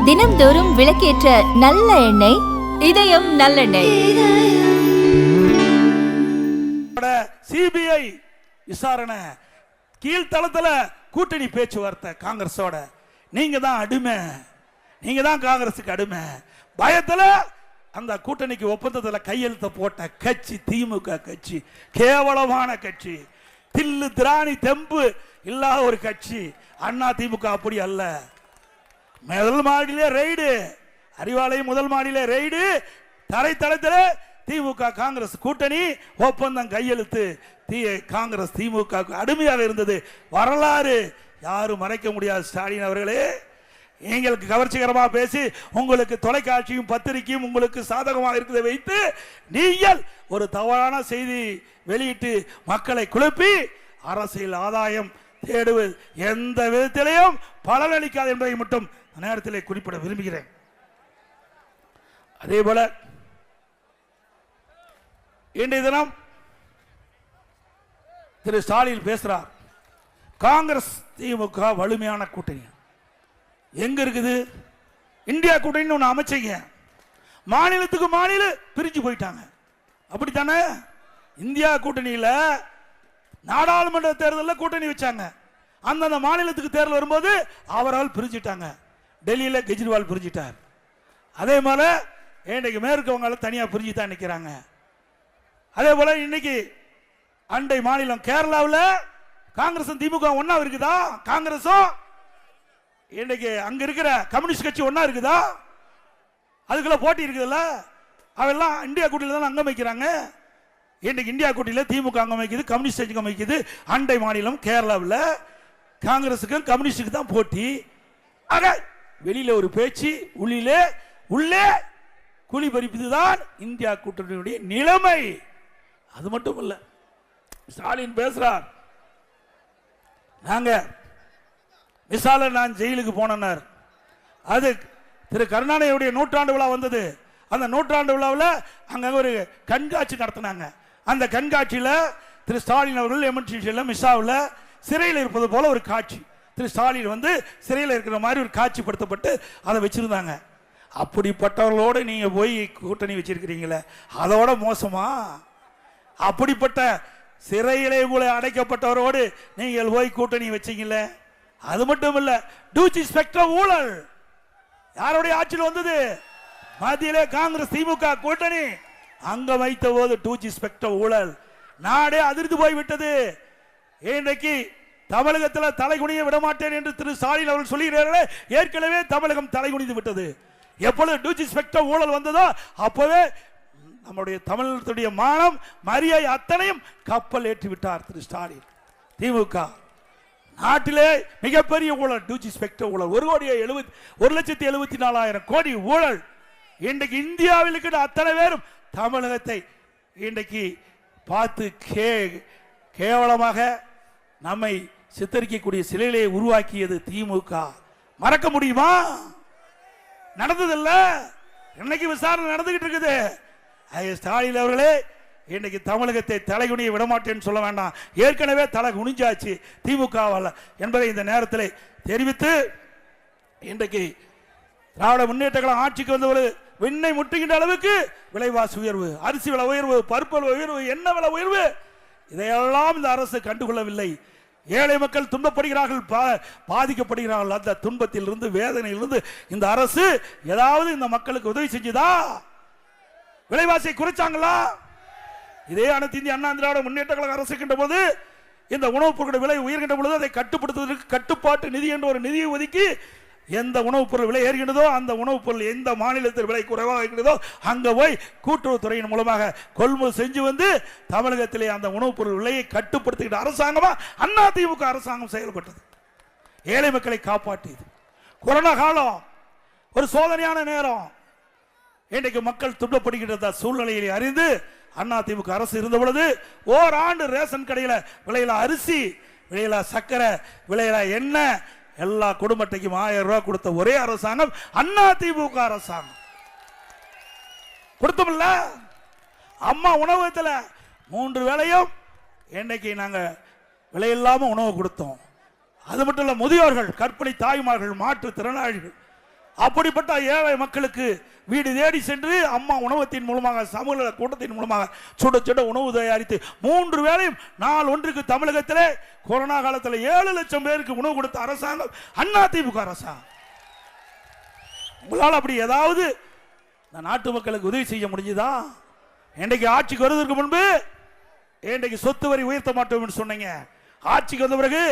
தினம்தோறும் விளக்கேற்ற நல்ல எண்ணெய் இதயம் நல்லெண்ணெய். சிபிஐ விசாரணை கீழ்த்தளத்துல கூட்டணி பேச்சுவார்த்தை காங்கிரஸோட. நீங்க தான் அடிமை, நீங்க தான் காங்கிரஸுக்கு அடிமை. பயத்துல அந்த கூட்டணிக்கு ஒப்பந்தத்தில் கையெழுத்த போட்ட கட்சி திமுக கட்சி. கேவலமான கட்சி, தில்லு திராணி தெம்பு இல்லாத ஒரு கட்சி அண்ணா திமுக. அப்படி அல்ல. முதல் மாடியிலே ரெய்டு, அறிவாலயம் முதல் மாடியிலே ரெய்டு, தரைத்தளத்தில் திமுக காங்கிரஸ் கூட்டணி ஒப்பந்தம் கையெழுத்து. காங்கிரஸ் திமுக அடிமையாக இருந்தது. வரலாறு யாரும் மறைக்க முடியாது. ஸ்டாலின் அவர்களே, எங்களுக்கு கவர்ச்சிகரமாக பேசி உங்களுக்கு தொலைக்காட்சியும் பத்திரிகையும் உங்களுக்கு சாதகமாக இருக்கிறதை வைத்து நீங்கள் ஒரு தவறான செய்தி வெளியிட்டு மக்களை குழப்பி அரசியல் ஆதாயம் தேடுவது எந்த விதத்திலையும் பலனளிக்காது என்பதை மட்டும் நேரத்தில் குறிப்பிட விரும்புகிறேன். அதே போல இன்றைய தினம் திரு ஸ்டாலின் பேசுறார். காங்கிரஸ் திமுக வலிமையான கூட்டணி எங்க இருக்குது? இந்தியா கூட்டணி ஒன்று அமைச்சீங்க, மாநிலத்துக்கு மாநிலம் பிரிஞ்சு போயிட்டாங்க. அப்படித்தானே? இந்தியா கூட்டணியில் நாடாளுமன்ற தேர்தலில் கூட்டணி வச்சாங்க, அந்தந்த மாநிலத்துக்கு தேர்தல் வரும்போது அவரால் பிரிஞ்சுட்டாங்க. டெல்லியில் கெஜ்ரிவால் பிரிஞ்சுட்டார். அதே போல இன்னைக்கு மேற்கு வங்காளம் தனியாக பிரிஞ்சு தான் நிற்கிறாங்க. அதே போல இன்னைக்கு அண்டை மாநிலம் கேரளாவில் காங்கிரசும் திமுக ஒன்னா இருக்குதா? காங்கிரசும் இன்னைக்கு அங்க இருக்கிற கம்யூனிஸ்ட் கட்சி ஒன்னா இருக்குதா? அதுக்குள்ள போட்டி இருக்குதுல்ல. அவெல்லாம் இந்தியா கூட்டணியில் தான் அங்கம் வைக்கிறாங்க. இன்னைக்கு இந்தியா கூட்டணியில் திமுக அங்கம் வைக்குது, கம்யூனிஸ்ட் அங்கம் வைக்குது. அண்டை மாநிலம் கேரளாவில் காங்கிரஸுக்கும் கம்யூனிஸ்டுக்கு தான் போட்டி. ஆக வெளியில ஒரு பேச்சு, உள்ளே குழி பறிப்பதுதான் இந்தியா கூட்டணியுடைய நிலைமை. அது மட்டும் இல்ல, ஸ்டாலின் பேசுறார். நாங்க மிசால நான் ஜெயிலுக்கு போனார். அது திரு கருணாநிதியுடைய நூற்றாண்டு விழா வந்தது. அந்த நூற்றாண்டு விழாவில் அங்க ஒரு கண்காட்சி நடத்தினாங்க. அந்த கண்காட்சியில் திரு ஸ்டாலின் அவர்கள் எம்என்சியில் மிசாவில் சிறையில் இருப்பது போல ஒரு காட்சி. திரு ஸ்டாலின் வந்து சிறையில் இருக்கிற மாதிரி ஒரு காட்சிப்படுத்தப்பட்டு அதை வச்சிருந்தாங்க. அப்படிப்பட்டவர்களோடு நீங்க போய் கூட்டணி வச்சிருக்கிறீங்களே, அதோட மோசமா? அப்படிப்பட்ட சிறையிலே கூட அடைக்கப்பட்டவரோடு நீங்கள் போய் கூட்டணி வச்சீங்களே. அது மட்டும் இல்ல, டூஜி ஸ்பெக்ட்ரம் ஊழல் யாருடைய ஆட்சியில் வந்தது? மத்தியிலே காங்கிரஸ் திமுக கூட்டணி அங்க வைத்த போது டூஜி ஸ்பெக்ட்ரம் ஊழல் நாடே அதிர்ந்து போய் விட்டது. இன்றைக்கு தமிழகத்தில் தலைகுனிய விடமாட்டேன் என்று திரு ஸ்டாலின் அவர்கள் சொல்லுகிறார்களே, ஏற்கனவே தமிழகம் தலைகுனிந்து விட்டது. எப்பொழுது டூஜி ஸ்பெக்ட்ரம் ஊழல் வந்ததோ அப்பவே நம்முடைய தமிழகத்துடைய மானம் மரியாதை அத்தனையும் கப்பல் ஏற்றி விட்டார் திரு ஸ்டாலின். திமுக நாட்டிலே மிகப்பெரிய ஊழல், டூஜி ஸ்பெக்ட்ரம் ஊழல். 1,74,00,000 கோடி ஊழல். இன்றைக்கு இந்தியாவில் இருக்கிற அத்தனை பேரும் தமிழகத்தை இன்றைக்கு பார்த்து கேவலமாக நம்மை சித்தரிக்கக்கூடிய சிலையிலே உருவாக்கியது திமுக. மறக்க முடியுமா? நடந்ததில்ல. இன்னைக்கு விசாரணை நடந்துகிட்டு இருக்குது. ஸ்டாலின் அவர்களே, இன்னைக்கு தமிழகத்தை தலைகுனிய விடமாட்டேன்னு சொல்ல வேண்டாம். ஏற்கனவே தலை குனிஞ்சாச்சு திமுகவால் என்பதை இந்த நேரத்தில் தெரிவித்து, இன்றைக்கு திராவிட முன்னேற்ற கழகம் ஆட்சிக்கு வந்த ஒரு விண்ணை முட்டுகின்ற அளவுக்கு விலைவாசி உயர்வு, அரிசி விலை உயர்வு, பருப்பு விலை உயர்வு, எண்ணெய் விலை உயர்வு, இதையெல்லாம் இந்த அரசு கண்டுகொள்ளவில்லை. ஏழை மக்கள் துன்பப்படுகிறார்கள், பாதிக்கப்படுகிறார்கள். அந்த துன்பத்தில் இருந்து வேதனையிலிருந்து இந்த அரசு ஏதாவது இந்த மக்களுக்கு உதவி செஞ்சதா? விலைவாசியை குறைச்சாங்களா? இதே அனைத்து இந்திய அண்ணா திராவிட முன்னேற்ற கழக அரசு இருக்கின்ற போது இந்த உணவுப் பொருட்கள் விலை உயர்கின்ற பொழுது அதை கட்டுப்படுத்துவதற்கு கட்டுப்பாட்டு நிதி என்ற ஒரு நிதியை ஒதுக்கி எந்த உணவுப் பொருள் விலை ஏறுகின்றதோ அந்த உணவுப் பொருள் எந்த மாநிலத்தில் விலை குறைவாக இருக்கிறதோ அங்க போய் கூட்டுறவுத்துறையின் மூலமாக கொள்முதல் செஞ்சு வந்து தமிழகத்திலே அந்த உணவுப் பொருள் விலையை கட்டுப்படுத்துகின்ற அரசாங்கமா அண்ணா திமுக அரசாங்கம் செயல்பட்டது. ஏழை மக்களை காப்பாற்றியது. கொரோனா காலம் ஒரு சோதனையான நேரம். இன்றைக்கு மக்கள் துன்பப்படுகின்ற சூழ்நிலையை அறிந்து அண்ணா திமுக அரசு இருந்த பொழுது ஓராண்டு ரேஷன் கடையில் விலையில அரிசி, விலையில சக்கரை, விலையில எண்ணெய், எல்லா குடும்பத்தையும் 1000 ரூபாய் கொடுத்த ஒரே அரசாங்கம் அண்ணா திமுக அரசாங்கம். கொடுத்தோம்ல. அம்மா உணவகத்தில் 3 வேளையும் இன்னைக்கு நாங்க விலையில்லாம உணவு கொடுத்தோம். அது மட்டும் இல்ல, முதியோர்கள், கற்பிணி தாய்மார்கள், மாற்றுத்திறனாளிகள், அப்படிப்பட்ட ஏழை மக்களுக்கு வீடு தேடி சென்று அம்மா உணவகத்தின் மூலமாக, சமூக கூட்டத்தின் மூலமாக சுட சுட உணவு தயாரித்து 3 வேளையும் நாள் ஒன்றுக்கு தமிழகத்திலே கொரோனா காலத்தில் 7 லட்சம் பேருக்கு உணவு கொடுத்த அரசாங்கம் அதிமுக அரசாங்கம். உங்களால் அப்படி ஏதாவது இந்த நாட்டு மக்களுக்கு உதவி செய்ய முடிஞ்சுதா? இன்றைக்கு ஆட்சிக்கு வருவதற்கு முன்பு இன்றைக்கு சொத்து வரி உயர்த்த மாட்டோம் என்று சொன்னீங்க. ஆட்சிக்கு வந்த பிறகு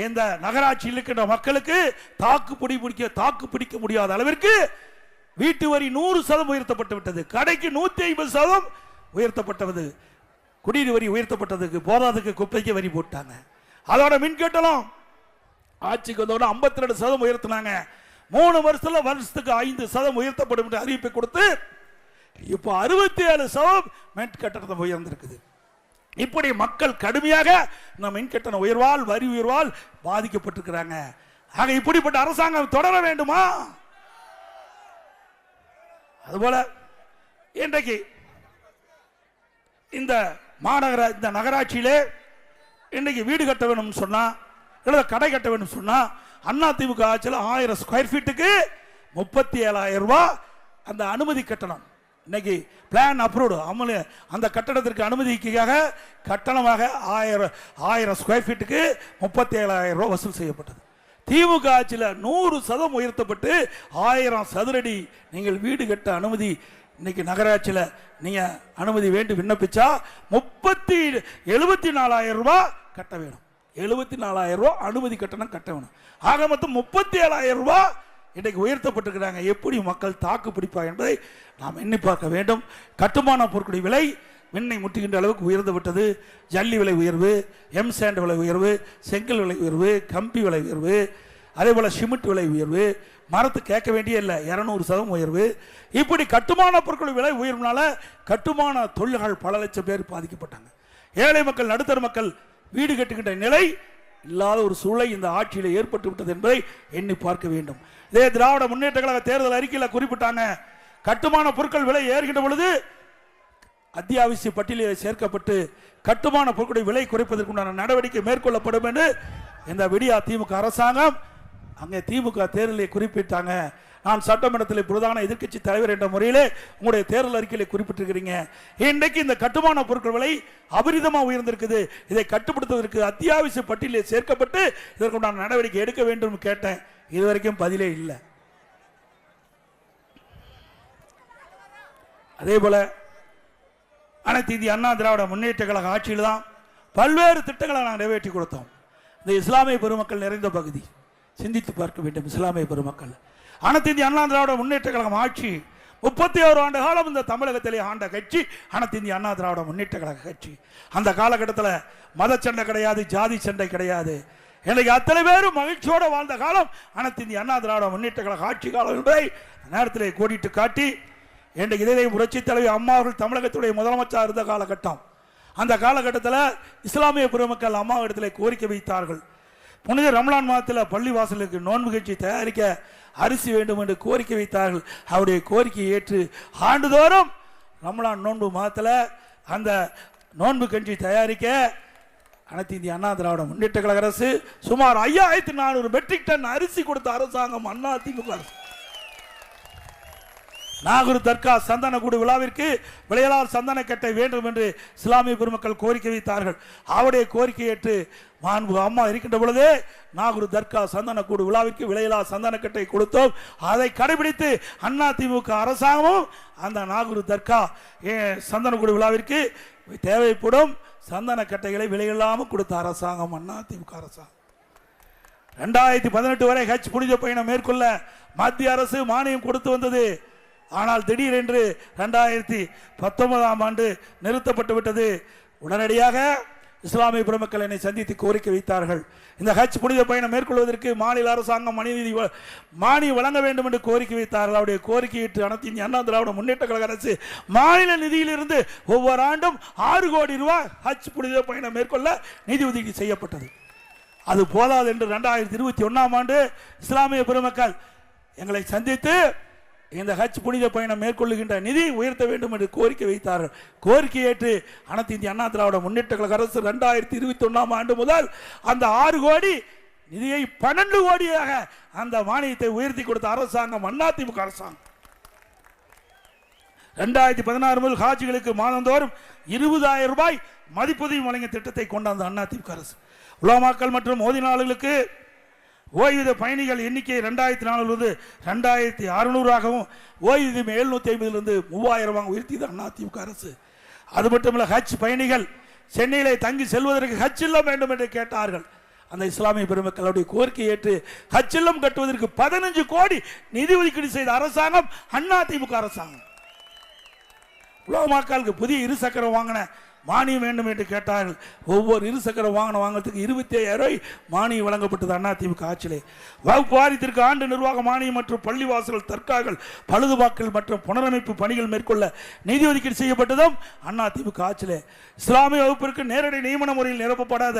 இந்த நகராட்சியில் இருக்கின்ற மக்களுக்கு தாக்கு பிடிக்க முடியாத அளவிற்கு வீட்டு வரி 100% உயர்த்தப்பட்டு விட்டது. கடைக்கு 150% உயர்த்தப்பட்டது. குடிநீர் வரி உயர்த்தப்பட்டதுக்கு போதாதுக்கு குப்பைக்கு வரி போட்டாங்க. அதோட மின்கட்டணம் ஆட்சிக்கு வந்தோட 52% உயர்த்தினாங்க. 3 வருஷத்துக்கு 5% உயர்த்தப்படும் என்று அறிவிப்பை கொடுத்து இப்போ 67% மின் கட்டணம் உயர்ந்திருக்குது. இப்படி மக்கள் கடுமையாக மின் கட்டண உயர்வால், வரி உயர்வால் பாதிக்கப்பட்டிருக்கிறாங்க. ஆக இப்படிப்பட்ட அரசாங்கம் தொடர வேண்டுமா? அதுபோல இன்றைக்கு இந்த நகராட்சியிலே இன்றைக்கு வீடு கட்ட வேண்டும் சொன்னா, இல்ல கடை கட்ட வேண்டும் சொன்னா, அதிமுக ஆட்சியில் 1000 ஸ்கொயர் ஃபீட்டுக்கு 37,000 ரூபாய் அந்த அனுமதி கட்டணம். இன்னைக்கு பிளான் அப்ரூவ்டு அமல், அந்த கட்டடத்திற்கு அனுமதிக்காக கட்டணமாக 1000 ஸ்கொயர் ஃபீட்டுக்கு 37,000 ரூபாய் வசூல் செய்யப்பட்டது. திமுக ஆட்சியில் 100% உயர்த்தப்பட்டு 1000 சதுரடி நீங்கள் வீடு கட்ட அனுமதி இன்னைக்கு நகராட்சியில் நீங்க அனுமதி வேண்டி விண்ணப்பிச்சா 74,000 ரூபாய் கட்ட வேணும். 74,000 ரூபாய் அனுமதி கட்டணம் கட்ட வேணும். ஆக மொத்தம் 37,000 ரூபாய் இன்றைக்கு உயர்த்தப்பட்டிருக்கிறாங்க. எப்படி மக்கள் தாக்கு பிடிப்பா என்பதை நாம் எண்ணி பார்க்க வேண்டும். கட்டுமான பொருட்களுடைய விலை விண்ணை முட்டுகின்ற அளவுக்கு உயர்ந்து விட்டது. ஜல்லி விலை உயர்வு, எம் சாண்ட் விலை உயர்வு, செங்கல் விலை உயர்வு, கம்பி விலை உயர்வு, அதே போல சிமெண்ட் விலை உயர்வு, மரத்து கேட்க வேண்டிய இல்லை 200% உயர்வு. இப்படி கட்டுமான பொருட்கள் விலை உயர்வுனால கட்டுமான தொழில்கள் பல லட்சம் பேர் பாதிக்கப்பட்டாங்க. ஏழை மக்கள், நடுத்தர மக்கள் வீடு கட்டுகின்ற நிலை இல்லாத ஒரு சூழலை இந்த ஆட்சியில் ஏற்பட்டு விட்டது என்பதை எண்ணி பார்க்க வேண்டும். இதே திராவிட முன்னேற்ற கழக தேர்தல் அறிக்கையில் குறிப்பிட்டாங்க, கட்டுமான பொருட்கள் விலை ஏறுகின்ற பொழுது அத்தியாவசிய பட்டியலில் சேர்க்கப்பட்டு கட்டுமான பொருட்களுடைய விலை குறைப்பதற்குண்டான நடவடிக்கை மேற்கொள்ளப்படும் என்று இந்த விடியா திமுக அரசாங்கம் அங்கே திமுக தேர்தலில் குறிப்பிட்டாங்க. நான் சட்டமன்றத்தில் பிரதான எதிர்க்கட்சி தலைவர் என்ற முறையிலே உங்களுடைய தேர்தல் அறிக்கையில் குறிப்பிட்டிருக்கிறீங்க. இன்றைக்கு இந்த கட்டுமான பொருட்கள் விலை அபரிதமாக உயர்ந்திருக்குது. இதை கட்டுப்படுத்துவதற்கு அத்தியாவசிய பட்டியலில் சேர்க்கப்பட்டு இதற்குண்டான நடவடிக்கை எடுக்க வேண்டும் கேட்டேன். இதுவரைக்கும் பதிலே இல்லை. அதே போல அனைத்து இந்திய அண்ணா திராவிட முன்னேற்ற கழக ஆட்சியில் தான் பல்வேறு திட்டங்களை நாங்கள் நிறைவேற்றி கொடுத்தோம். இந்த இஸ்லாமிய பெருமக்கள் நிறைந்த பகுதி சிந்தித்து பார்க்க வேண்டும். இஸ்லாமிய பெருமக்கள் அனைத்து இந்திய அண்ணா திராவிட முன்னேற்ற கழகம் ஆட்சி 31 ஆண்டு காலம் இந்த தமிழகத்திலே ஆண்ட கட்சி அனைத்து இந்திய அண்ணா திராவிட முன்னேற்ற கழக கட்சி. அந்த காலகட்டத்தில் மத சண்டை கிடையாது, ஜாதி சண்டை கிடையாது. எனக்கு அத்தனை பேரும் மகிழ்ச்சியோடு வாழ்ந்த காலம் அனைத்து இந்திய அண்ணா திராவிட முன்னேற்ற கழக ஆட்சி காலம் என்பதை நேரத்திலே கோடிட்டு காட்டி, இன்றைக்கு இதே புரட்சி தலைவி அம்மா அவர்கள் தமிழகத்துடைய முதலமைச்சர் இருந்த காலகட்டம். அந்த காலகட்டத்தில் இஸ்லாமிய பெருமக்கள் அம்மாவிடத்தில் கோரிக்கை வைத்தார்கள். புனித ரமலான் மாதத்தில் பள்ளி வாசலுக்கு நோன்பு கட்சி தயாரிக்க அரிசி வேண்டும் என்று கோரிக்கை வைத்தார்கள். அவருடைய கோரிக்கையை ஏற்று ஆண்டுதோறும் ரமலான் நோன்பு மாதத்தில் அந்த நோன்பு கட்சி தயாரிக்க அனைத்து இந்திய அண்ணா திராவிட முன்னேற்ற கழக அரசு சுமார் 5400 மெட்ரிக் டன் அரிசி கொடுத்த அரசாங்கம் அண்ணா திமுக அரசு. நாகூர் தர்கா சந்தனக்கூடு விழாவிற்கு விளையலார் சந்தன கட்டை வேண்டும் என்று இஸ்லாமிய பெருமக்கள் கோரிக்கை வைத்தார்கள். அவருடைய கோரிக்கை ஏற்று மாண்பு அம்மா இருக்கின்ற பொழுது நாகூர் தர்கா சந்தனக்கூடு விழாவிற்கு விளையலார் சந்தன கட்டை கொடுத்தோம். அதை கடைபிடித்து அண்ணா திமுக அரசாங்கமும் அந்த நாகூர் தர்கா சந்தனக்கூடு விழாவிற்கு தேவைப்படும் சந்தன கட்டைகளை விலையில்லாமல் கொடுத்த அரசாங்கம் அண்ணா திமுக அரசாங்கம். 2018 வரை ஹஜ் புனித பயணம் மேற்கொள்ள மத்திய அரசு மானியம் கொடுத்து வந்தது. ஆனால் திடீரென்று 2019 ஆண்டு நிறுத்தப்பட்டு விட்டது. உடனடியாக இஸ்லாமிய பெருமக்கள் என்னை சந்தித்து கோரிக்கை வைத்தார்கள். இந்த ஹஜ் புனித பயணம் மேற்கொள்வதற்கு மாநில அரசாங்கம் மானியம் வழங்க வேண்டும் என்று கோரிக்கை வைத்தார்கள். அவருடைய கோரிக்கையிட்டு அனைத்து இந்திய அண்ணா திராவிட முன்னேற்ற கழக அரசு மாநில நிதியிலிருந்து ஒவ்வொரு ஆண்டும் 6 கோடி ரூபாய் ஹஜ் புனித பயணம் மேற்கொள்ள நிதி ஒதுக்கீடு செய்யப்பட்டது. அது போதாது என்று 2021 ஆண்டு இஸ்லாமிய பெருமக்கள் எங்களை சந்தித்து இந்த ஹஜ் புனித பயணம் மேற்கொள்ளுகின்ற நிதி உயர்த்த வேண்டும் என்று கோரிக்கை வைத்தார்கள். கோரிக்கை ஏற்று அனைத்து இந்திய அண்ணா திராவிட முன்னேற்ற கழக அரசு 2021 ஆண்டு முதல் அந்த 6 கோடி நிதியை 12 கோடியாக அந்த மானியத்தை உயர்த்தி கொடுத்த அரசாங்கம் அதிமுக அரசாங்கம். 2016 முதல் ஹாஜிகளுக்கு மாதந்தோறும் 20,000 ரூபாய் மதிப்புதவி வழங்கிய திட்டத்தை கொண்டாந்த அதிமுக அரசு. உலமாக்கள் மற்றும் மோதினாளர்களுக்கு ஓய்வூதிய பயணிகள் எண்ணிக்கை 2400 2600ஆகவும் ஓய்வூதியம் 750 3000 உயர்த்தியது அதிமுக அரசு. அது மட்டுமல்ல, ஹஜ் பயணிகள் சென்னையிலே தங்கி செல்வதற்கு ஹஜ் இல்லம் வேண்டும் என்று கேட்டார்கள். அந்த இஸ்லாமிய பெருமக்களுடைய கோரிக்கை ஏற்று ஹஜ் இல்லம் கட்டுவதற்கு 15 கோடி நிதி ஒதுக்கீடு செய்த அரசாங்கம் அதிமுக அரசாங்கம். உலமாக்களுக்கு புதிய இருசக்கரம் வாங்கின மானியம் வேண்டும் என்று கேட்டார்கள். ஒவ்வொரு இருசக்கர வாகனம் வாங்குறதுக்கு 25,000 ரூபாய் மானியம் வழங்கப்பட்டது அதிமுக ஆட்சியிலே. வகுப்பு வாரியத்திற்கு ஆண்டு நிர்வாக மானியம் மற்றும் பள்ளிவாசல் தற்காகள் பழுதுபாக்கல் மற்றும் புனரமைப்பு பணிகள் மேற்கொள்ள நிதி ஒதுக்கீடு செய்யப்பட்டதும் அதிமுக ஆட்சியிலே. இஸ்லாமிய வகுப்பிற்கு நேரடி நியமன முறையில் நிரப்பப்படாத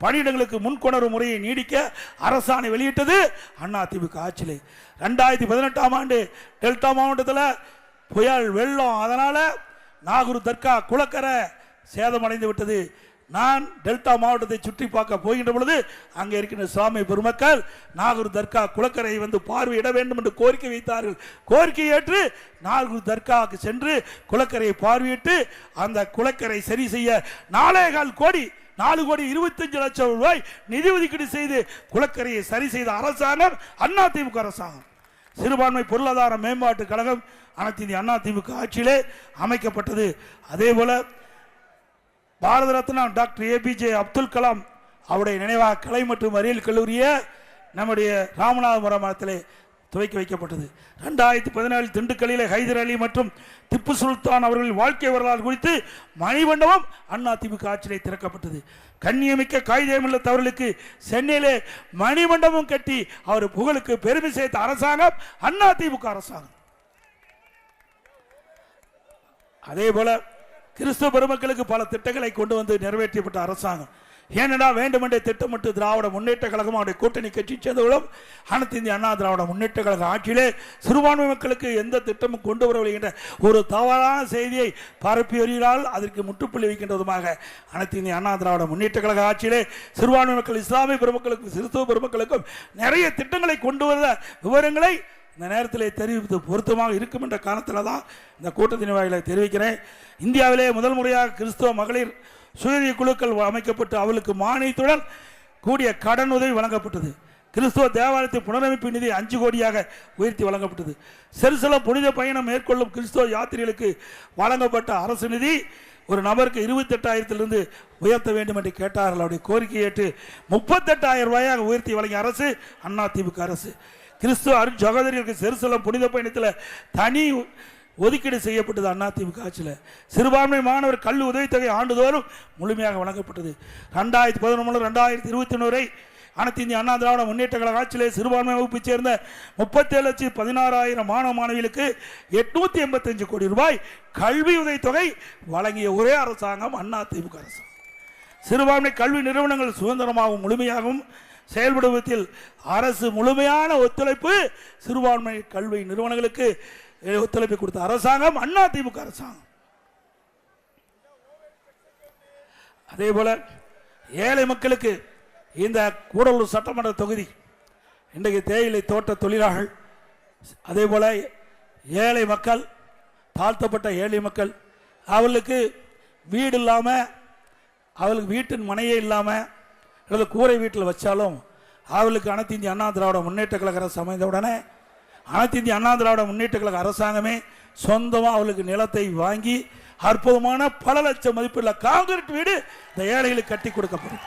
பணியிடங்களுக்கு முன்கொணர்வு முறையை நீடிக்க அரசாணை வெளியிட்டது அதிமுக ஆட்சியிலே. 2018ஆம் ஆண்டு டெல்டா மாவட்டத்தில் புயல் வெள்ளம், அதனால நாகூர் தர்கா குளக்கரை சேதமடைந்து விட்டது. நான் டெல்டா மாவட்டத்தை சுற்றி பார்க்க போகின்ற பொழுது அங்கே இருக்கின்ற இஸ்லாமிய பெருமக்கள் நாகூர் தர்கா குளக்கரை வந்து பார்வையிட வேண்டும் என்று கோரிக்கை வைத்தார்கள். கோரிக்கை ஏற்று நாகூர் தர்காவுக்கு சென்று குளக்கரையை பார்வையிட்டு அந்த குளக்கரை சரி செய்ய 4,4 கோடி 4,25,00,000 ரூபாய் நிதி ஒதுக்கீடு செய்து குளக்கரையை சரி செய்த அரசாங்கம் அதிமுக அரசாங்கம். சிறுபான்மை பொருளாதார மேம்பாட்டு கழகம் அனைத்து இந்திய அண்ணா திமுக ஆட்சியிலே அமைக்கப்பட்டது. அதே போல பாரத ரத்னா டாக்டர் APJ அப்துல் கலாம் அவருடைய நினைவாக கலை மற்றும் அறிவியல் கல்லூரியை நம்முடைய ராமநாதபுரத்திலே துவக்கி வைக்கப்பட்டது. 2017 திண்டுக்கல்லிலே ஹைதர் அலி மற்றும் திப்பு சுல்தான் அவர்களின் வாழ்க்கை வரலாறு குறித்து மணிமண்டபம் அதிமுக ஆட்சியிலே திறக்கப்பட்டது. கண்ணியமிக்க காகிதமில்லத்தவர்களுக்கு சென்னையிலே மணிமண்டபம் கட்டி அவர் புகழுக்கு பெருமை சேர்த்த அரசாங்கம் அதிமுக அரசாங்கம். அதே போல கிறிஸ்துவ பெருமக்களுக்கு பல திட்டங்களை கொண்டு வந்து நிறைவேற்றப்பட்ட அரசாங்கம். ஏனென்றா வேண்டுமென்றே திட்டமிட்டு திராவிட முன்னேற்ற கழகம் அவருடைய கூட்டணி கட்சி சேர்ந்தவர்களும் அனைத்து இந்திய அண்ணா திராவிட முன்னேற்ற கழக ஆட்சியிலே சிறுபான்மை மக்களுக்கு எந்த திட்டமும் கொண்டு வரவில்லை என்ற ஒரு தவறான செய்தியை பரப்பி வருகிறால் அதற்கு முற்றுப்புள்ளி வைக்கின்றதுமாக அனைத்து இந்திய அண்ணா திராவிட முன்னேற்ற கழக ஆட்சியிலே சிறுபான்மை மக்கள், இஸ்லாமிய பெருமக்களுக்கும் கிறிஸ்துவ பெருமக்களுக்கும் நிறைய திட்டங்களை கொண்டு வந்த விவரங்களை இந்த நேரத்தில் தெரிவித்து பொருத்தமாக இருக்கும் என்ற காரணத்தில் தான் இந்த கூட்டத்தின் வாயிலை தெரிவிக்கிறேன். இந்தியாவிலே முதல் முறையாக கிறிஸ்துவ மகளிர் சுய குழுக்கள் அமைக்கப்பட்டு அவளுக்கு மானியத்துடன் கூடிய கடன் உதவி வழங்கப்பட்டது. கிறிஸ்துவ தேவாலயத்தின் புனரமைப்பு நிதி 5 கோடியாக உயர்த்தி வழங்கப்பட்டது. செருசலம் புனித பயணம் மேற்கொள்ளும் கிறிஸ்துவ யாத்திரைகளுக்கு வழங்கப்பட்ட அரசு நிதி ஒரு நபருக்கு 28,000 உயர்த்த வேண்டும் என்று கேட்டார்கள். அவருடைய கோரிக்கை ஏற்று 38,000 ரூபாயாக உயர்த்தி வழங்கிய அரசு அதிமுக அரசு. கிறிஸ்துவ சகோதரிகளுக்கு செருசலம் புனித பயணத்தில் தனி ஒதுக்கீடு செய்யப்பட்டது அதிமுக ஆட்சியில். சிறுபான்மை மாணவர் கல்வி உதவித்தொகை ஆண்டுதோறும் முழுமையாக வழங்கப்பட்டது. 2011-2021 அனைத்து இந்திய அண்ணா திராவிட முன்னேற்ற கழக ஆட்சியிலே சிறுபான்மை வகுப்பைச் சேர்ந்த 37,16,000 மாணவ மாணவிகளுக்கு 885 கோடி ரூபாய் கல்வி உதவித்தொகை வழங்கிய ஒரே அரசாங்கம் அதிமுக அரசு. சிறுபான்மை கல்வி நிறுவனங்கள் சுதந்திரமாகவும் முழுமையாகவும் செயல்படுவதில் அரசு முழுமையான ஒத்துழைப்பு சிறுபான்மை கல்வி நிறுவனங்களுக்கு ஒத்துழைப்பு கொடுத்த அரசாங்கம் அதிமுக அரசாங்கம். அதே போல ஏழை மக்களுக்கு இந்த கூடலூர் சட்டமன்ற தொகுதி இன்றைக்கு தேயிலை தோட்ட தொழிலாளர்கள், அதே போல ஏழை மக்கள், தாழ்த்தப்பட்ட ஏழை மக்கள், அவர்களுக்கு வீடு இல்லாமல், அவர்களுக்கு வீட்டின் மனையே இல்லாமல் அல்லது கூரை வீட்டில் வச்சாலும் அவர்களுக்கு அனைத்து இந்திய அண்ணா திராவிட முன்னேற்ற கழக அரசு அமைந்தவுடனே அனைத்து இந்திய அண்ணா திராவிட முன்னேற்ற கழக அரசாங்கமே சொந்தமாக அவர்களுக்கு நிலத்தை வாங்கி அற்புதமான பல லட்சம் மதிப்புள்ள காங்கிரீட் வீடு இந்த ஏழைகளுக்கு கட்டி கொடுக்கப்படும்.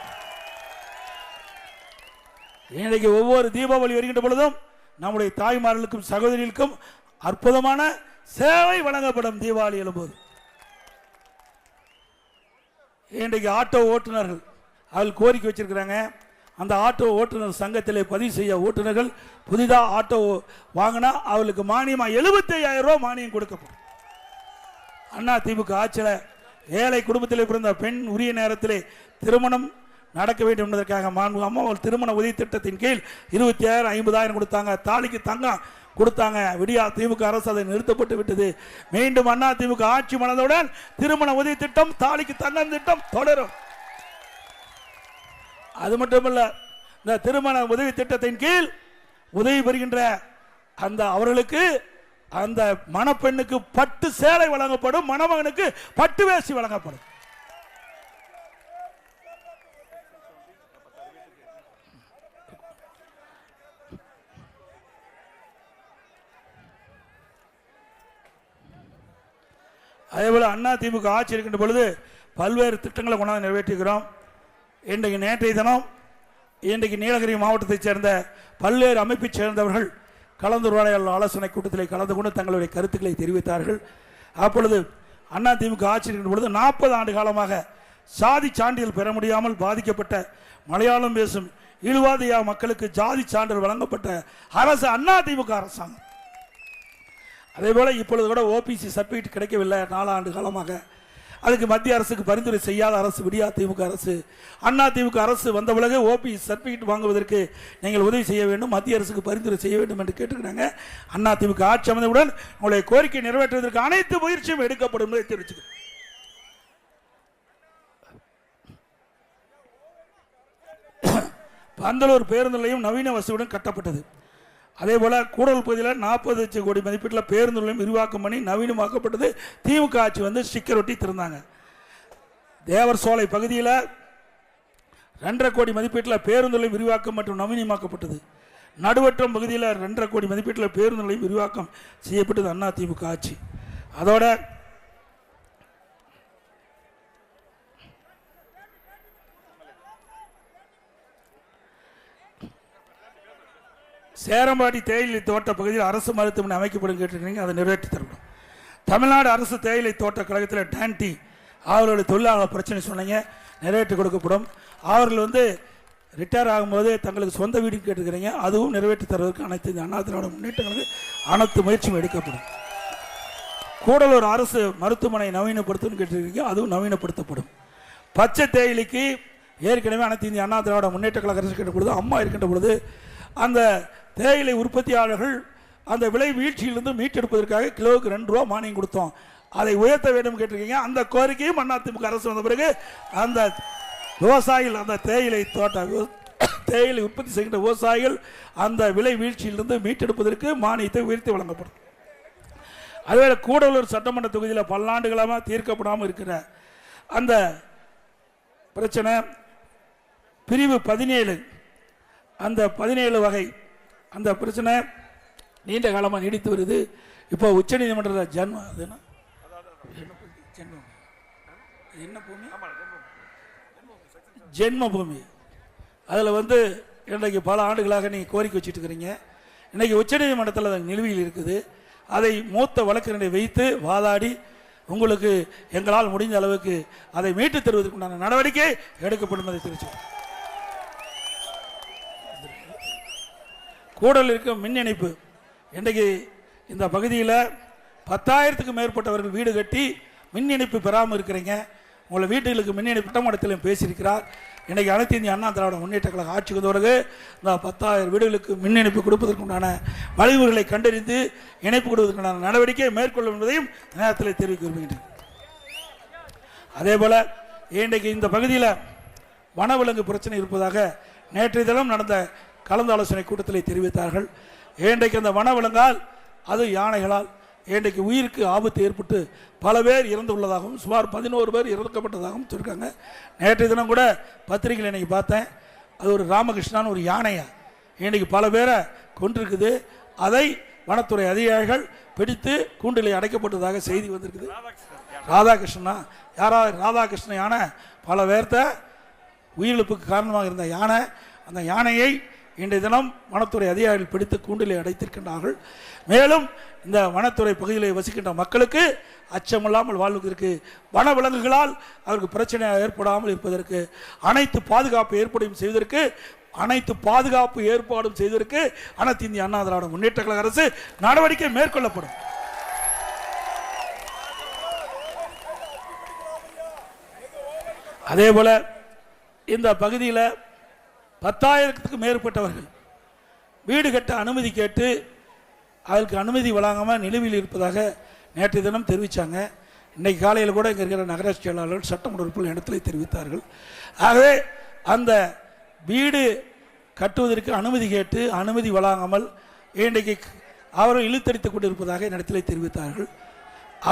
இன்றைக்கு ஒவ்வொரு தீபாவளி வருகின்ற பொழுதும் நம்முடைய தாய்மார்களுக்கும் சகோதரிகளுக்கும் அற்புதமான சேவை வழங்கப்படும். தீபாவளி எழும்போது இன்றைக்கு ஆட்டோ ஓட்டுநர்கள் அவர்கள் கோரிக்கை வச்சிருக்கிறாங்க. அந்த ஆட்டோ ஓட்டுநர் சங்கத்திலே பதிவு செய்ய ஓட்டுநர்கள் புதிதாக ஆட்டோ வாங்கினா அவர்களுக்கு மானியமாக 75,000 ரூபாய் மானியம் கொடுக்கப்படும். அதிமுக ஆட்சியில் ஏழை குடும்பத்தில் பிறந்த பெண் உரிய நேரத்திலே திருமணம் நடக்க வேண்டும் என்பதற்காக அம்மா திருமண உதவி திட்டத்தின் கீழ் 20,000 50,000 கொடுத்தாங்க. தாலிக்கு தங்கம் கொடுத்தாங்க. விடியா திமுக அரசு அதை நிறுத்தப்பட்டு விட்டது. மீண்டும் அதிமுக ஆட்சி மலர்ந்தவுடன் திருமண உதவி திட்டம், தாலிக்கு தங்கம் திட்டம் தொடரும். அது மட்டுமல்ல, இந்த திருமண உதவி திட்டத்தின் கீழ் உதவி பெறுகின்ற அந்த அவர்களுக்கு அந்த மணப்பெண்ணுக்கு பட்டு சேலை வழங்கப்படும், மணமகனுக்கு பட்டு வேஷ்டி வழங்கப்படும். அதேபோல அதிமுக ஆட்சி இருக்கின்ற பொழுது பல்வேறு திட்டங்களை கொண்டாந்து நிறைவேற்றுகிறோம். நேற்றைய தினம் இன்றைக்கு நீலகிரி மாவட்டத்தைச் சேர்ந்த பல்வேறு அமைப்பைச் சேர்ந்தவர்கள் கலந்துரையாடல் ஆலோசனை கூட்டத்தில் கலந்து கொண்டு தங்களுடைய கருத்துக்களை தெரிவித்தார்கள். அப்பொழுது அதிமுக ஆட்சி இருக்கின்ற பொழுது 40 ஆண்டு காலமாக சாதி சான்றிதழ் பெற முடியாமல் பாதிக்கப்பட்ட மலையாளம் பேசும் இழுவாதியா மக்களுக்கு ஜாதி சான்றிதழ் வழங்கப்பட்ட அரசு அதிமுக அரசாங்கம். அதேபோல இப்பொழுது கூட ஓபிசி சர்டிபிகேட் கிடைக்கவில்லை 4 ஆண்டு காலமாக. அதுக்கு மத்திய அரசுக்கு பரிந்துரை செய்யாத அரசு விடியா திமுக அரசு. அதிமுக அரசு வந்த பிறகு ஓபிசி சர்டிபிகேட் வாங்குவதற்கு நீங்கள் உதவி செய்ய வேண்டும், மத்திய அரசுக்கு பரிந்துரை செய்ய வேண்டும் என்று கேட்டுக்கிறாங்க. அதிமுக ஆட்சி அமைந்தவுடன் உங்களுடைய கோரிக்கை நிறைவேற்றுவதற்கு அனைத்து முயற்சியும் எடுக்கப்படும் என்பதை தெரிவிச்சுக்கிறேன். பந்தலூர் பேருந்து நிலையம் நவீன வசதியுடன் கட்டப்பட்டது. அதேபோல கூடல் பகுதியில் 40 கோடி மதிப்பீட்டில் பேருந்து நிலையம் விரிவாக்கம் பண்ணி நவீனமாக்கப்பட்டது. திமுக ஆட்சி வந்து ஸ்டிக்கர் ஒட்டி திறந்தாங்க. தேவர் சோலை பகுதியில் 2.5 கோடி மதிப்பீட்டில் பேருந்து நிலையம் விரிவாக்கம் மற்றும் நவீனமாக்கப்பட்டது. நடுவட்டம் பகுதியில் 2.5 கோடி மதிப்பீட்டில் பேருந்து நிலையம் விரிவாக்கம் செய்யப்பட்டது அதிமுக ஆட்சி. அதோட சேரம்பாடி தேயிலை தோட்ட பகுதியில் அரசு மருத்துவமனை அமைக்கப்படும் கேட்டிருக்கீங்க, அதை நிறைவேற்றி தரப்படும். தமிழ்நாடு அரசு தேயிலை தோட்ட கழகத்தில் டான்டி அவர்களுடைய தொழிலாளர் பிரச்சனை சொன்னீங்க, நிறைவேற்றி கொடுக்கப்படும். அவர்கள் வந்து ரிட்டையர் ஆகும்போது தங்களுக்கு சொந்த வீடு கேட்டுக்கிறீங்க, அதுவும் நிறைவேற்றி தருவதற்கு அனைத்து அண்ணா திராவிட முன்னேற்றங்களுக்கு அனைத்து முயற்சியும் எடுக்கப்படும். கூடலூர் அரசு மருத்துவமனை நவீனப்படுத்தணும் கேட்டிருக்கீங்க, அதுவும் நவீனப்படுத்தப்படும். பச்சை தேயிலைக்கு ஏற்கனவே அனைத்து இந்திய அண்ணா திராவிட முன்னேற்ற கழக அரசு கேட்ட பொழுது, அம்மா இருக்கின்ற பொழுது அந்த தேயிலை உற்பத்தியாளர்கள் அந்த விலை வீழ்ச்சியிலிருந்து மீட்டெடுப்பதற்காக கிலோவுக்கு 2 ரூபா மானியம் கொடுத்தோம், அதை உயர்த்த வேண்டும் கேட்டிருக்கீங்க. அந்த கோரிக்கையும் அதிமுக அரசு வந்த பிறகு அந்த விவசாயிகள், அந்த தேயிலை உற்பத்தி செய்கின்ற விவசாயிகள் அந்த விலை வீழ்ச்சியிலிருந்து மீட்டெடுப்பதற்கு மானியத்தை உயர்த்தி வழங்கப்படும். அதுவே கூடலூர் சட்டமன்ற தொகுதியில் பல்லாண்டுகளாக தீர்க்கப்படாமல் இருக்கிற அந்த பிரச்சனை பிரிவு 17, அந்த 17 வகை அந்த பிரச்சனை நீண்ட காலமாக நீடித்து வருது. இப்போ உச்சநீதிமன்றத்தில் ஜென்ம பூமி அதில் வந்து இன்றைக்கு பல ஆண்டுகளாக நீங்கள் கோரிக்கை வச்சுட்டு இருக்கிறீங்க. இன்றைக்கி உச்சநீதிமன்றத்தில் அது நிலுவையில் இருக்குது. அதை மூத்த வழக்கறிஞரை வைத்து வாதாடி உங்களுக்கு எங்களால் முடிந்த அளவுக்கு அதை மீட்டு தருவதற்குண்டான நடவடிக்கை எடுக்கப்படும் என்பதை தெரிவிச்சுக்கிறேன். கூடல் இருக்கும் மின் இணைப்பு இன்றைக்கு இந்த பகுதியில் 10,000க்கும் மேற்பட்டவர்கள் வீடு கட்டி மின் இணைப்பு பெறாமல் இருக்கிறீங்க. உங்களை வீட்டுகளுக்கு மின் இணைப்பு திட்டமடத்திலும் பேசியிருக்கிறார். இன்றைக்கி அனைத்து இந்திய அண்ணா திராவிட முன்னேற்ற கழக ஆட்சிக்கு வந்தவர்கள் இந்த 10,000 வீடுகளுக்கு மின் இணைப்பு கொடுப்பதற்குண்டான வழிமுறைகளை கண்டறிந்து இணைப்பு கொடுப்பதற்குண்டான நடவடிக்கை மேற்கொள்ளும் என்பதையும் நேரத்தில் தெரிவிக்க விரும்புகின்றேன். அதே போல் இன்றைக்கு இந்த பகுதியில் வனவிலங்கு பிரச்சனை இருப்பதாக நேற்றைய தினம் நடந்த கலந்தாலோசனை கூட்டத்தில் தெரிவித்தார்கள். இன்றைக்கு அந்த வனவிலங்கால் அது யானைகளால் இன்றைக்கு உயிருக்கு ஆபத்து ஏற்பட்டு பல பேர் இறந்துள்ளதாகவும் சுமார் 11 பேர் இறக்கப்பட்டதாகவும் சொல்லியிருக்காங்க. நேற்றைய தினம் கூட பத்திரிகையில் இன்றைக்கி பார்த்தேன், அது ஒரு ராமகிருஷ்ணான்னு ஒரு யானையை இன்றைக்கி பல பேரை கொண்டிருக்குது. அதை வனத்துறை அதிகாரிகள் பிடித்து கூண்டிலே அடைக்கப்பட்டதாக செய்தி வந்திருக்குது. ராதாகிருஷ்ணனா யாராவது ராதாகிருஷ்ணன் யானை பல பேர்த்த உயிரிழப்புக்கு காரணமாக இருந்த யானை, அந்த யானையை இன்றைய தினம் வனத்துறை அதிகாரிகள் பிடித்து கூண்டிலே அடைத்திருக்கின்றார்கள். மேலும் இந்த வனத்துறை பகுதியில் வசிக்கின்ற மக்களுக்கு அச்சமில்லாமல் வாழ்வதற்கு வனவிலங்குகளால் அவருக்கு பிரச்சனை ஏற்படாமல் இருப்பதற்கு அனைத்து பாதுகாப்பு ஏற்பாடும் செய்வதற்கு அனைத்து இந்திய அண்ணா திராவிட முன்னேற்ற கழக அரசு நடவடிக்கை மேற்கொள்ளப்படும். அதே போல இந்த பகுதியில் 10,000க்கும் மேற்பட்டவர்கள் வீடு கட்ட அனுமதி கேட்டு அதற்கு அனுமதி வழங்காமல் நிலுவையில் இருப்பதாக நேற்றைய தினம் தெரிவித்தாங்க. இன்றைக்கு காலையில் கூட இங்கே இருக்கிற நகராட்சி செயலாளர்கள் சட்டமன்ற உறுப்பினர் இடத்துல தெரிவித்தார்கள். ஆகவே அந்த வீடு கட்டுவதற்கு அனுமதி கேட்டு அனுமதி வழங்காமல் இன்றைக்கு அவர்கள் இழுத்தடித்துக் கொண்டிருப்பதாக இடத்திலே தெரிவித்தார்கள்.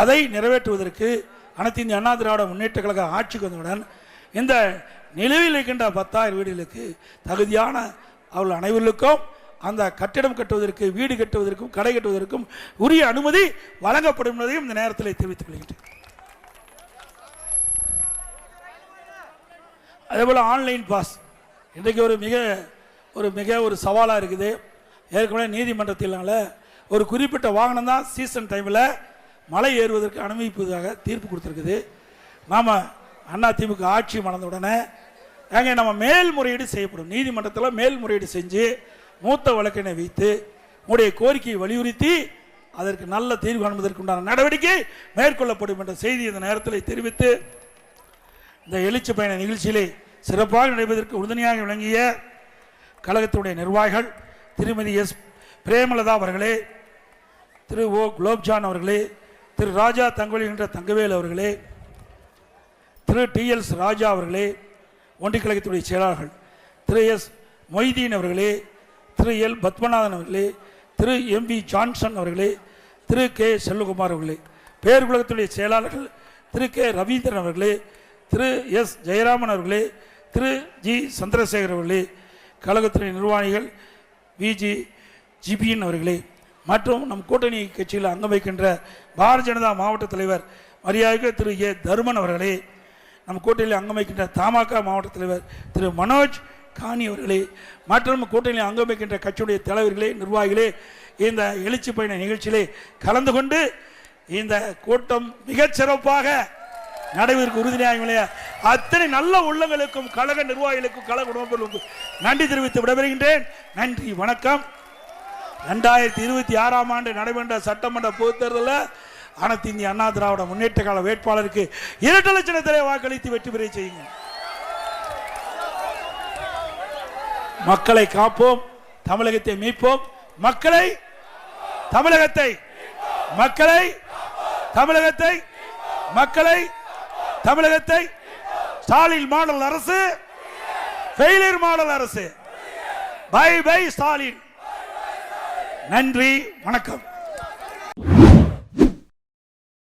அதை நிறைவேற்றுவதற்கு அனைத்து இந்திய அண்ணா திராவிட முன்னேற்ற கழக ஆட்சிக்கு வந்தவுடன் இந்த நிலுவையில் இருக்கின்ற 10,000 வீடுகளுக்கு தகுதியான அவர்கள் அனைவருக்கும் அந்த கட்டிடம் கட்டுவதற்கு, வீடு கட்டுவதற்கும், கடை கட்டுவதற்கும் உரிய அனுமதி வழங்கப்படும் என்பதையும் இந்த நேரத்தில் தெரிவித்துக் கொள்கின்றேன். அதேபோல் ஆன்லைன் பாஸ் இன்றைக்கு ஒரு சவாலாக இருக்குது. ஏற்கனவே நீதிமன்றத்தினால ஒரு குறிப்பிட்ட வாகனம் தான் சீசன் டைமில் மலை ஏறுவதற்கு அனுமதிப்பதாக தீர்ப்பு கொடுத்துருக்குது. நாம் அதிமுக ஆட்சி மறந்த உடனே அங்கே நம்ம மேல்முறையீடு செய்யப்படும். நீதிமன்றத்தில் மேல்முறையீடு செஞ்சு மூத்த வழக்கினை வைத்து உங்களுடைய கோரிக்கையை வலியுறுத்தி அதற்கு நல்ல தீர்வு காண்பதற்கு உண்டான நடவடிக்கை மேற்கொள்ளப்படும் என்ற செய்தி இந்த நேரத்தில் தெரிவித்து, இந்த எழுச்சி பயண நிகழ்ச்சியிலே சிறப்பாக நடைபெறுவதற்கு உறுதுணையாக விளங்கிய கழகத்தினுடைய நிர்வாகிகள் திருமதி எஸ் பிரேமலதா அவர்களே, திரு ஓ குலோப்ஜான் அவர்களே, திரு ராஜா தங்கவேல் என்ற தங்கவேல் அவர்களே, திரு டி.எல். ராஜா அவர்களே, ஒன்றிய கழகத்துடைய செயலாளர்கள் திரு எஸ் மொய்தீன் அவர்களே, திரு எல். பத்மநாதன் அவர்களே, திரு எம்.வி. ஜான்சன் அவர்களே, திரு கே. செல்வகுமார் அவர்களே, பேர் கழகத்துடைய செயலாளர்கள் திரு கே. ரவீந்திரன் அவர்களே, திரு எஸ். ஜெயராமன் அவர்களே, திரு ஜி. சந்திரசேகர் அவர்களே, கழகத்துடைய நிர்வாகிகள் விஜி ஜிபிஎன் அவர்களே மற்றும் நம் கூட்டணி கட்சியில் அங்கம் வைக்கின்ற பாரதிய ஜனதா மாவட்ட தலைவர் மரியாதைக்கு திரு ஏ. தருமன் அவர்களே, நம் கூட்டணியில் அங்கம் வைக்கின்ற தமாக மாவட்ட தலைவர் திரு மனோஜ் காணி அவர்களே மற்றும் கூட்டணியில் அங்கம் வைக்கின்ற கட்சியுடைய தலைவர்களே, நிர்வாகிகளே, இந்த எழுச்சி பயண நிகழ்ச்சியிலே கலந்து கொண்டு இந்த கூட்டம் மிகச்சிறப்பாக நடைபெறுவதற்கு உறுதியாக அத்தனை நல்ல உள்ளங்களுக்கும் கழக நிர்வாகிகளுக்கும் கழக குடும்பங்களுக்கும் நன்றி தெரிவித்து விடைபெறுகின்றேன். நன்றி, வணக்கம். 2026ஆம் ஆண்டு நடைபெற்ற சட்டமன்ற பொதுத் தேர்தலில் அனைத்து இந்திய அண்ணா திராவிட முன்னேற்ற கழக வேட்பாளருக்கு 2 லட்சத்திலே வாக்களித்து வெற்றி பெற செய்யுங்கள். மக்களை காப்போம், தமிழகத்தை மீட்போம். தமிழகத்தை ஸ்டாலின் மாடல் அரசு, ஃபெயிலியர் மாடல் அரசு. Bye bye Stalin. நன்றி, வணக்கம்.